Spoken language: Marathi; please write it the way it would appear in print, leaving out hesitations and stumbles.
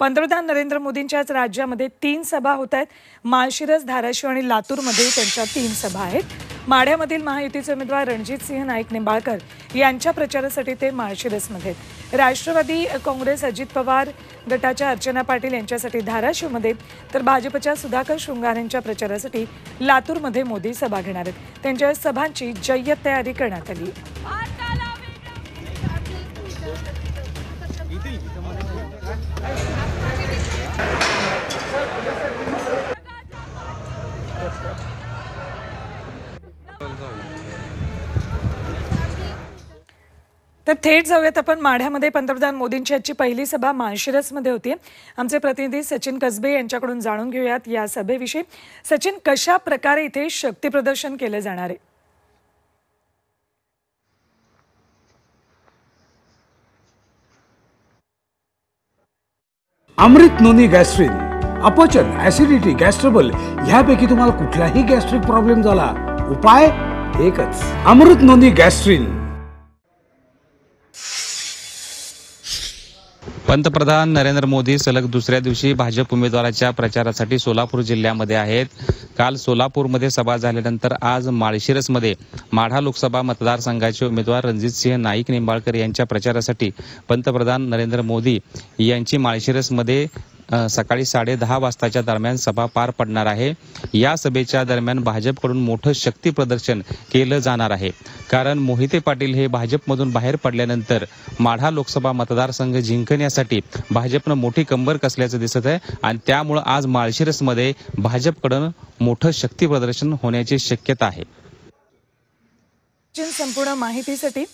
पंतप्रधान नरेंद्र मोदींच्याच राज्यामध्ये 3 सभा होत आहेत। माळशिरस, धाराशिव आणि लातूरमध्ये त्यांच्या 3 सभा आहेत। माढ्यामधील महायुतीचे उमेदवार रणजितसिंह नाईक निंबाळकर यांच्या प्रचारासाठी ते माळशिरसमध्ये आहेत। राष्ट्रवादी काँग्रेस अजित पवार गटाच्या अर्चना पाटील यांच्यासाठी धाराशिवमध्ये, तर भाजपच्या सुधाकर शृंगार यांच्या प्रचारासाठी लातूरमध्ये मोदी सभा घेणार आहेत। त्यांच्या सभांची जय्यत तयारी करण्यात आली आहे। तर थेट जाऊयात आपण माढ्यामध्ये। पंतप्रधान मोदींची आजची पहिली सभा माळशिरसमध्ये होती। आमचे प्रतिनिधी सचिन कसबे यांच्याकडून जाणून घेऊयात या सभेविषयी। सचिन, कशा प्रकारे इथे शक्ती प्रदर्शन केले जाणार आहे? अमृत नोनी गॅस्ट्रिन, अपचन, ऍसिडिटी, गॅस्ट्रबल ह्यापैकी तुम्हाला कुठलाही गॅस्ट्रिक प्रॉब्लेम झाला, उपाय एकच, अमृत नोनी गॅस्ट्रिन। पंतप्रधान नरेंद्र मोदी सलग दुसऱ्या दिवशी भाजप उमेदवाराच्या प्रचारासाठी सोलापूर जिल्ह्यामध्ये आहेत। काल सोलापूरमध्ये सभा झाल्यानंतर आज माळशिरसमध्ये माढा लोकसभा मतदारसंघाचे उमेदवार रणजितसिंह नाईक निंबाळकर यांच्या प्रचारासाठी पंतप्रधान नरेंद्र मोदी यांची माळशिरसमध्ये सकाळी 10:30 वाजताच्या दरम्यान सभा पार पडणार आहे। या सभेच्या दरम्यान भाजपकडून मोठं शक्ती प्रदर्शन केलं जाणार आहे, कारण मोहिते पाटील हे भाजपमधून बाहेर पडल्यानंतर माढा लोकसभा मतदारसंघ जिंकण्यासाठी भाजपनं मोठी कंबर कसल्याचं दिसत आहे आणि त्यामुळे आज माळशिरसमध्ये भाजपकडून मोठं शक्ती प्रदर्शन होण्याची शक्यता आहे। संपूर्ण माहितीसाठी